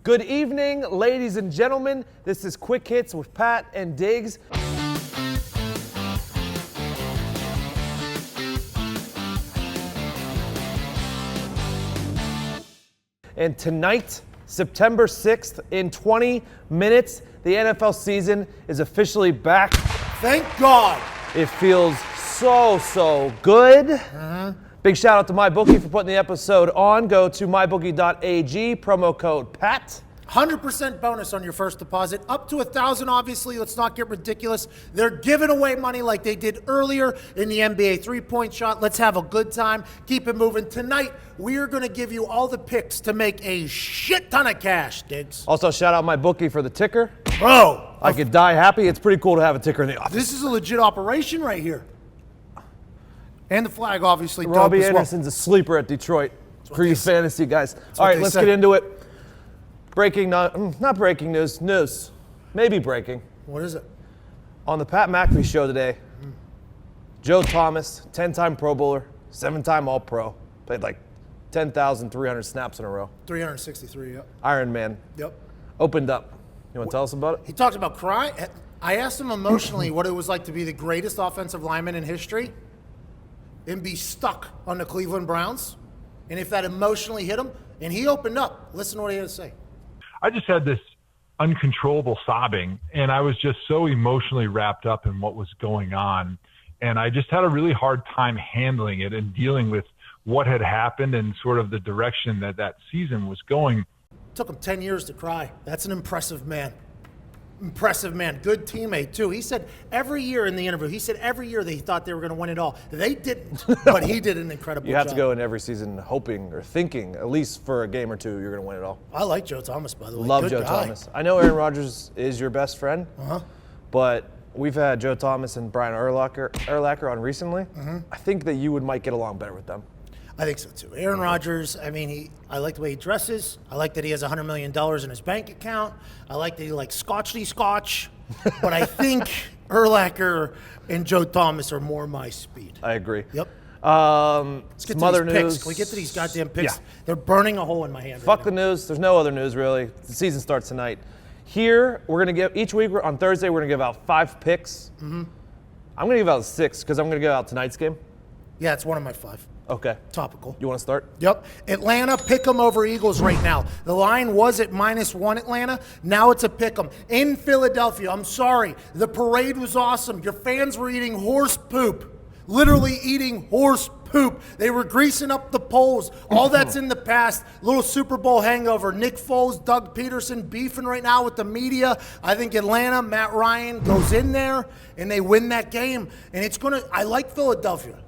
Good evening, ladies and gentlemen. This is Quick Hits with Pat and Diggs. And tonight, September 6th, in 20 minutes, the NFL season is officially back. Thank God. It feels so good. Big shout out to Mybookie for putting the episode on. Go to Mybookie.ag, promo code PAT. 100% bonus on your first deposit. Up to $1,000, obviously. Let's not get ridiculous. They're giving away money like they did earlier in the NBA three-point shot. Let's have a good time. Keep it moving. Tonight, we are going to give you all the picks to make a shit ton of cash, Diggs. Also, shout out Mybookie for the ticker. Bro. I could die happy. It's pretty cool to have a ticker in the office. This is a legit operation right here. And the flag, obviously, dope Robbie as well. Anderson's a sleeper at Detroit for you fantasy guys. All right, let's get into it. Breaking, not breaking news. Maybe breaking. What is it? On the Pat McAfee show today, Joe Thomas, 10-time Pro Bowler, 7-time All-Pro, played like 10,300 snaps in a row. 363, yep. Iron Man. Yep. Opened up. You want to tell us about it? He talked about crying. I asked him emotionally what it was like to be the greatest offensive lineman in history and be stuck on the Cleveland Browns, and if that emotionally hit him, and he opened up. Listen to what he had to say. I just had this uncontrollable sobbing, and I was just so emotionally wrapped up in what was going on, and I just had a really hard time handling it and dealing with what had happened and sort of the direction that season was going. Took him 10 years to cry. That's an impressive man. Impressive man. Good teammate, too. He said every year in the interview, he said every year they thought they were going to win it all. They didn't, but he did an incredible job. You have to go in every season hoping or thinking, at least for a game or two, you're going to win it all. I like Joe Thomas, by the way. Love Good Joe guy. Thomas. I know Aaron Rodgers is your best friend, but we've had Joe Thomas and Brian Urlacher on recently. I think that you might get along better with them. I think so, too. Aaron Rodgers, I mean, I like the way he dresses. I like that he has $100 million in his bank account. I like that he likes scotch. But I think Urlacher and Joe Thomas are more my speed. I agree. Yep. Let's get some to other these news. picks. Can we get to these goddamn picks? Yeah. They're burning a hole in my hand. Fuck the news. There's no other news, really. The season starts tonight. Here, we're going to give, each week on Thursday, we're going to give out 5 picks. I'm going to give out 6 because I'm going to give out tonight's game. Yeah, it's one of my 5. Okay. Topical. You want to start? Yep. Atlanta, pick 'em over Eagles right now. The line was at -1 Atlanta. Now it's a pick 'em. In Philadelphia, I'm sorry. The parade was awesome. Your fans were eating horse poop. Literally eating horse poop. They were greasing up the poles. All that's in the past. Little Super Bowl hangover. Nick Foles, Doug Peterson beefing right now with the media. I think Atlanta, Matt Ryan goes in there and they win that game. And it's going to, I like Philadelphia.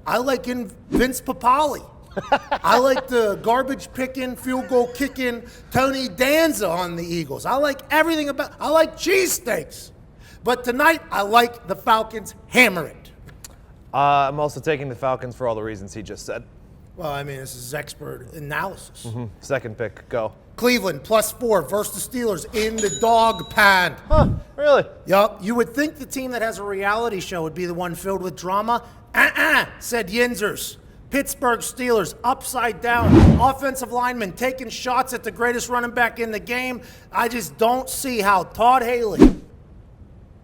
I like in Vince Papali. I like the garbage picking, field goal kicking Tony Danza on the Eagles. I like everything about. I like cheesesteaks. But tonight, I like the Falcons. Hammer it. I'm also taking the Falcons for all the reasons he just said. Well, I mean, this is expert analysis. Second pick, go. Cleveland +4 versus the Steelers in the dog pound. Huh, really? Yup. You would think the team that has a reality show would be the one filled with drama. Said Yinzers. Pittsburgh Steelers upside down. Offensive linemen taking shots at the greatest running back in the game. I just don't see how Todd Haley,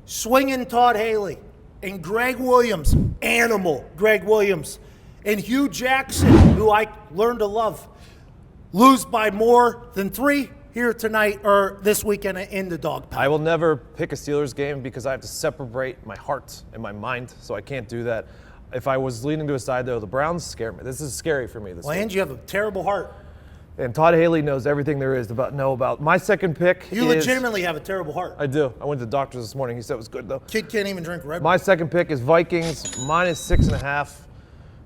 swinging Todd Haley, and Greg Williams, animal Greg Williams, and Hugh Jackson, who I learned to love, lose by more than 3 here tonight or this weekend in the dog pound. I will never pick a Steelers game because I have to separate my heart and my mind, so I can't do that. If I was leaning to a side, though, the Browns scare me. This is scary for me this week. And you have a terrible heart. And Todd Haley knows everything there is to know about. My second pick You legitimately have a terrible heart. I do. I went to the doctor this morning. He said it was good, though. Kid can't even drink Red Bull. My second pick is Vikings, -6.5.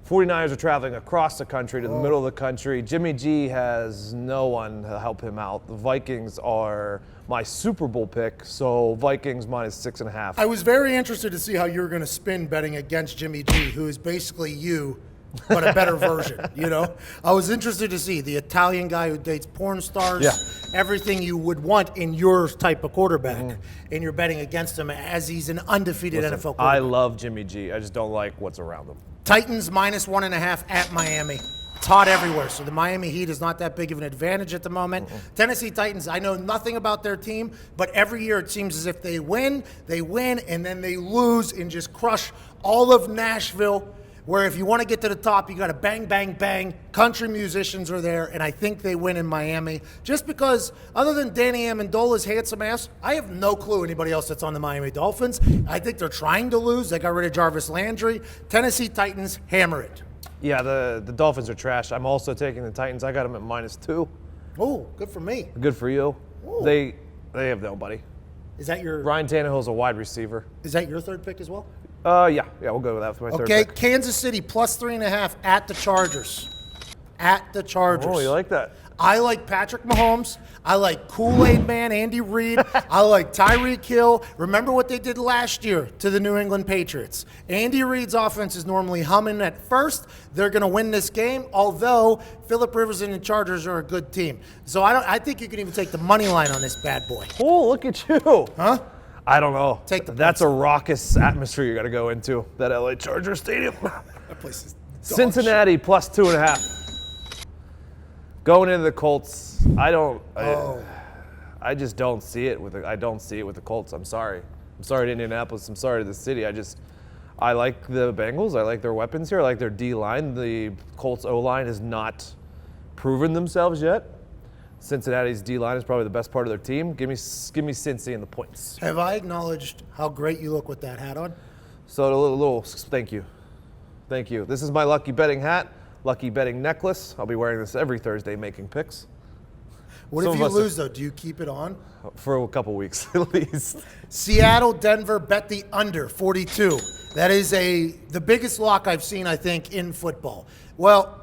49ers are traveling across the country to the middle of the country. Jimmy G has no one to help him out. The Vikings are my Super Bowl pick, so Vikings -6.5. I was very interested to see how you were going to spin betting against Jimmy G, who is basically you, but a better version, you know? I was interested to see the Italian guy who dates porn stars, everything you would want in your type of quarterback, and you're betting against him as he's an undefeated NFL quarterback. I love Jimmy G. I just don't like what's around him. Titans -1.5 at Miami. It's hot everywhere, so the Miami Heat is not that big of an advantage at the moment. Tennessee Titans, I know nothing about their team, but every year it seems as if they win, and then they lose and just crush all of Nashville, where if you want to get to the top, you got to bang, bang, bang. Country musicians are there, and I think they win in Miami. Just because, other than Danny Amendola's handsome ass, I have no clue anybody else that's on the Miami Dolphins. I think they're trying to lose. They got rid of Jarvis Landry. Tennessee Titans, hammer it. Yeah, the Dolphins are trash. I'm also taking the Titans. I got them at -2. Oh, good for me. Good for you. Ooh. They have nobody. Is that your Ryan Tannehill's a wide receiver. Is that your third pick as well? Yeah, we'll go with that for my third Okay, pick. Kansas City +3.5 at the Chargers. At the Chargers. Oh, you like that? I like Patrick Mahomes. I like Kool-Aid Man Andy Reid. I like Tyreek Hill. Remember what they did last year to the New England Patriots. Andy Reid's offense is normally humming at first. They're going to win this game, although Phillip Rivers and the Chargers are a good team. So I think you can even take the money line on this bad boy. Oh, look at you. Huh? I don't know. Take the That's a raucous atmosphere you got to go into, that LA Charger Stadium. That place is dog Cincinnati +2.5. Going into the Colts, I just don't see it with the Colts. I'm sorry to Indianapolis. I'm sorry to the city. I like the Bengals. I like their weapons here. I like their D-line. The Colts O-line has not proven themselves yet. Cincinnati's D-line is probably the best part of their team. Give me Cincy and the points. Have I acknowledged how great you look with that hat on? So a little thank you. Thank you. This is my lucky betting hat, lucky betting necklace. I'll be wearing this every Thursday making picks. What if you lose, though? Do you keep it on? For a couple weeks at least. Seattle, Denver, bet the under 42. That is the biggest lock I've seen, I think, in football. Well,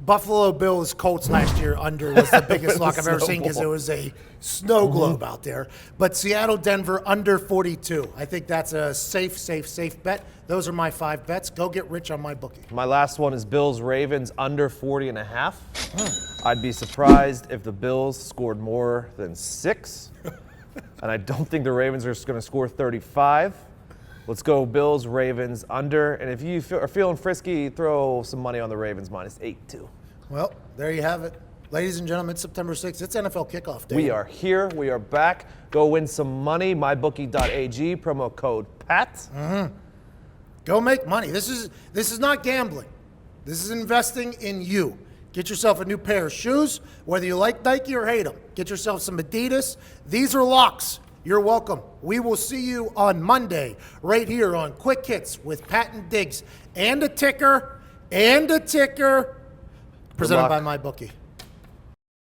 Buffalo Bills Colts last year under was the biggest lock I've ever seen because it was a snow globe out there. But Seattle, Denver under 42. I think that's a safe bet. Those are my 5 bets. Go get rich on MyBookie. My last one is Bills Ravens under 40.5. I'd be surprised if the Bills scored more than 6. And I don't think the Ravens are going to score 35. Let's go Bills, Ravens, under. And if you are feeling frisky, throw some money on the Ravens -8 too. Well, there you have it. Ladies and gentlemen, it's September 6th. It's NFL kickoff day. We are here. We are back. Go win some money. Mybookie.ag, promo code PAT. Go make money. This is not gambling. This is investing in you. Get yourself a new pair of shoes, whether you like Nike or hate them. Get yourself some Adidas. These are locks. You're welcome. We will see you on Monday right here on Quick Hits with Pat and Diggs and a ticker. Presented by MyBookie.